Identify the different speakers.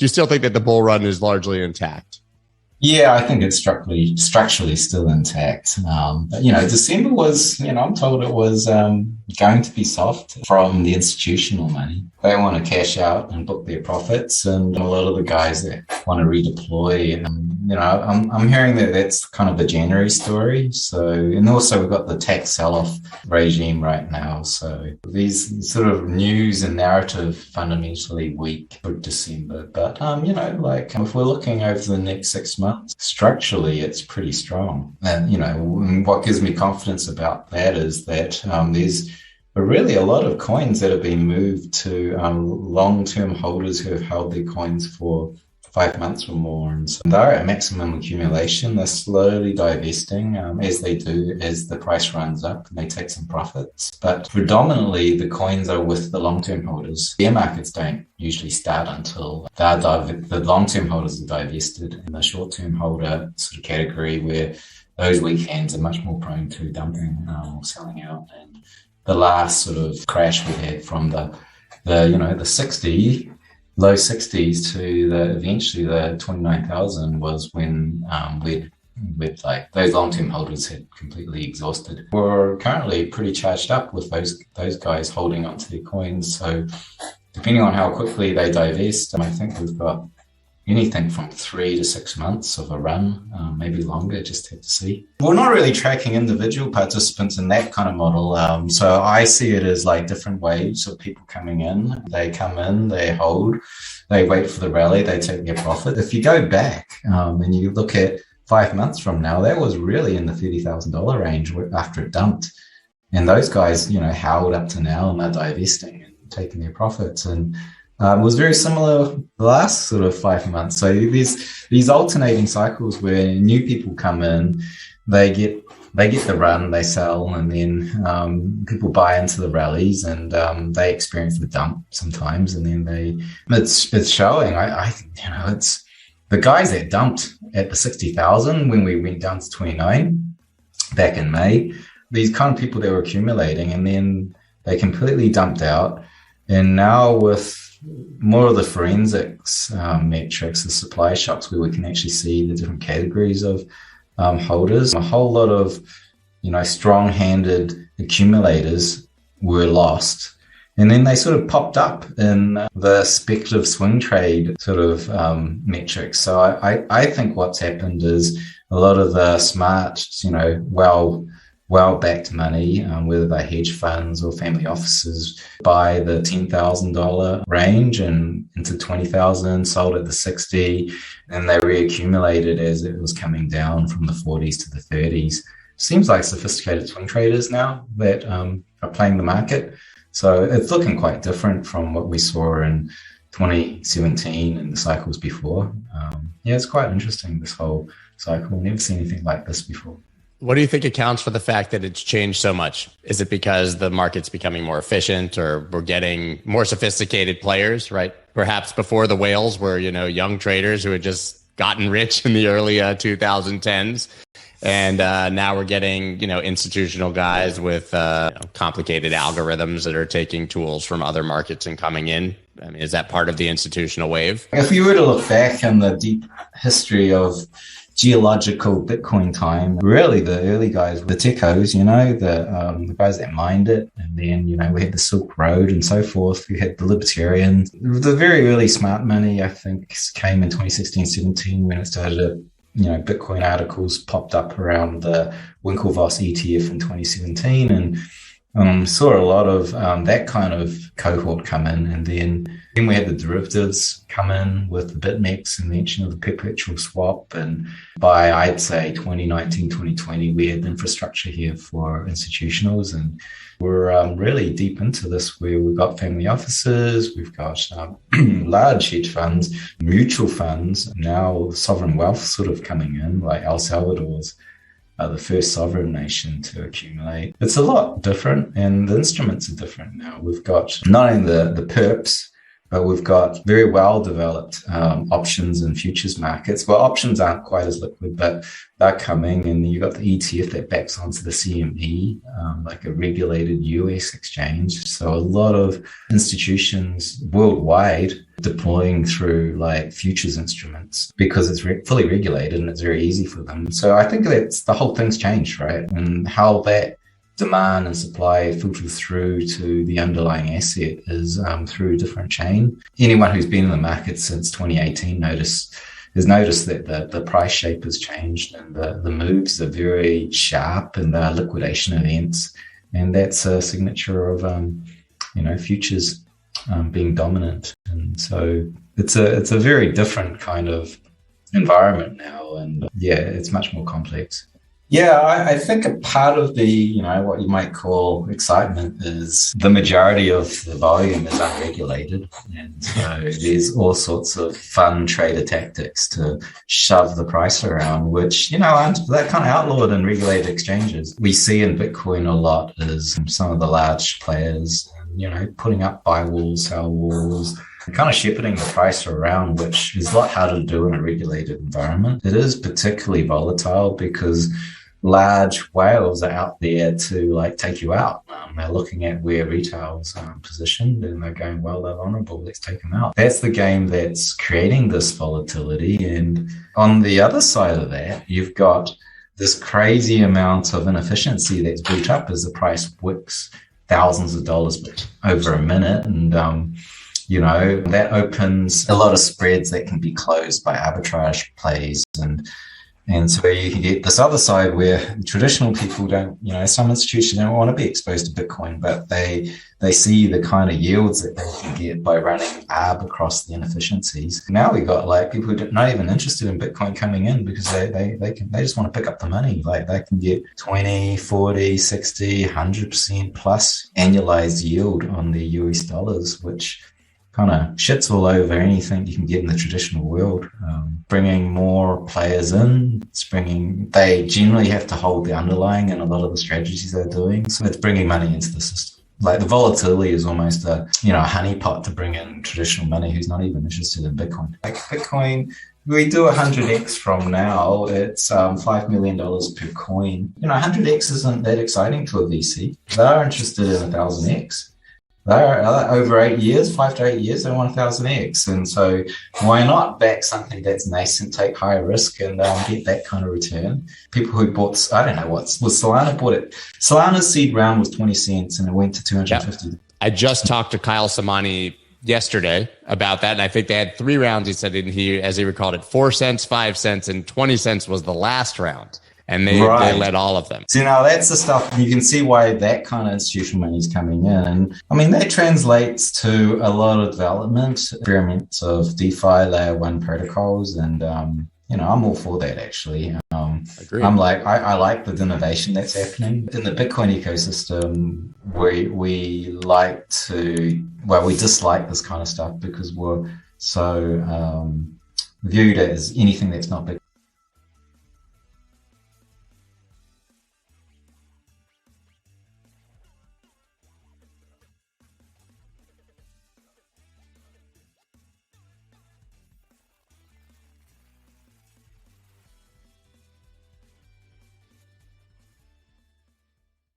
Speaker 1: Do you still think that the bull run is largely intact?
Speaker 2: Yeah, I think it's structurally still intact. But, December was, I'm told it was going to be soft from the institutional money. They want to cash out and book their profits. And a lot of the guys that want to redeploy, I'm hearing that that's kind of the January story. So, and also we've got the tax sell-off regime right now. So these sort of news and narrative fundamentally weak for December. But, if we're looking over the next 6 months, structurally, it's pretty strong. And, what gives me confidence about that is that there's really a lot of coins that have been moved to long-term holders who have held their coins for 5 months or more. And so they're at maximum accumulation. They're slowly divesting as they do, as the price runs up and they take some profits. But predominantly, the coins are with the long-term holders. Bear markets don't usually start until the long-term holders are divested in the short-term holder sort of category, where those weak hands are much more prone to dumping or selling out. And the last sort of crash we had from the 60 low 60s to eventually the 29,000 was when with like those long-term holders had completely exhausted. We're currently pretty charged up with those guys holding onto their coins. So depending on how quickly they divest, I think we've got anything from 3 to 6 months of a run, maybe longer, just have to see. We're not really tracking individual participants in that kind of model. So I see it as like different waves of people coming in. They come in, they hold, they wait for the rally, they take their profit. If you go back and you look at 5 months from now, that was really in the $30,000 range after it dumped. And those guys, held up to now and they're divesting and taking their profits. And it was very similar the last sort of 5 months. So these alternating cycles where new people come in, they get the run, they sell, and then people buy into the rallies and they experience the dump sometimes, and then it's showing. It's the guys that dumped at the 60,000 when we went down to 29 back in May. These kind of people that were accumulating, and then they completely dumped out, and now with more of the forensics metrics, the supply shocks, where we can actually see the different categories of holders. A whole lot of, strong-handed accumulators were lost. And then they sort of popped up in the speculative swing trade sort of metrics. So I think what's happened is a lot of the smart, well-backed money, whether they're hedge funds or family offices, buy the $10,000 range and into 20,000, sold at the 60, and they reaccumulated as it was coming down from the 40s to the 30s. Seems like sophisticated swing traders now that are playing the market. So it's looking quite different from what we saw in 2017 and the cycles before. It's quite interesting, this whole cycle. Never seen anything like this before.
Speaker 1: What do you think accounts for the fact that it's changed so much? Is it because the market's becoming more efficient, or we're getting more sophisticated players, right? Perhaps before the whales were, young traders who had just gotten rich in the early 2010s. And now we're getting, institutional guys with complicated algorithms that are taking tools from other markets and coming in. I mean, is that part of the institutional wave?
Speaker 2: If you were to look back in the deep history of geological Bitcoin time, really the early guys, the techos, the guys that mined it, and then, we had the Silk Road and so forth. We had the libertarians. The very early smart money, I think, came in 2016, 17 when it started to, Bitcoin articles popped up around the Winklevoss ETF in 2017, and saw a lot of that kind of cohort come in. And then we had the derivatives come in with the BitMEX invention of the perpetual swap. And by, I'd say, 2019, 2020, we had the infrastructure here for institutionals. And we're really deep into this, where we've got family offices, we've got large hedge funds, mutual funds, now sovereign wealth sort of coming in, like El Salvador's the first sovereign nation to accumulate. It's a lot different, and the instruments are different now. We've got not only the perps, but we've got very well developed options and futures markets. Well, options aren't quite as liquid, but they're coming. And you've got the ETF that backs onto the CME, like a regulated US exchange. So a lot of institutions worldwide deploying through like futures instruments because it's fully regulated and it's very easy for them. So I think that's the whole thing's changed, right? And how that demand and supply filters through to the underlying asset is through a different chain. Anyone who's been in the market since 2018 has noticed that the price shape has changed and the moves are very sharp and the liquidation events. And that's a signature of, futures being dominant. And so it's a very different kind of environment now. And yeah, it's much more complex. Yeah, I think a part of the, what you might call excitement is the majority of the volume is unregulated. And so there's all sorts of fun trader tactics to shove the price around, which, aren't that kind of outlawed in regulated exchanges. We see in Bitcoin a lot is some of the large players, putting up buy walls, sell walls, kind of shepherding the price around, which is a lot harder to do in a regulated environment. It is particularly volatile because large whales are out there to take you out. They're looking at where retail's positioned and they're going, well, they're vulnerable, let's take them out. That's the game that's creating this volatility. And on the other side of that, you've got this crazy amount of inefficiency that's built up as the price wicks thousands of dollars over a minute. And, that opens a lot of spreads that can be closed by arbitrage plays. And so you can get this other side where traditional people don't, some institutions don't want to be exposed to Bitcoin, but they see the kind of yields that they can get by running arb across the inefficiencies. Now we got people who are not even interested in Bitcoin coming in because they just want to pick up the money. They can get 20, 40, 60, 100% plus annualized yield on the US dollars, which kind of shits all over anything you can get in the traditional world. Bringing more players in, they generally have to hold the underlying in a lot of the strategies they're doing. So it's bringing money into the system. The volatility is almost a honeypot to bring in traditional money who's not even interested in Bitcoin. Bitcoin, we do 100x from now, it's $5 million per coin. 100x isn't that exciting to a VC. They're interested in 1,000x. They're over 8 years, 5 to 8 years, they want 1,000x. And so why not back something that's nascent, take higher risk and get that kind of return? People who bought, I don't know Solana bought it. Solana's seed round was 20 cents and it went to 250. Yep.
Speaker 1: I just talked to Kyle Samani yesterday about that. And I think they had 3 rounds. He said, as he recalled it, 4 cents, 5 cents, and 20 cents was the last round. And they led all of them.
Speaker 2: So now that's the stuff, you can see why that kind of institutional money is coming in. And that translates to a lot of development, experiments of DeFi layer 1 protocols. And, I'm all for that actually.
Speaker 1: Agreed.
Speaker 2: I like the innovation that's happening. In the Bitcoin ecosystem, we dislike this kind of stuff because we're so viewed as anything that's not Bitcoin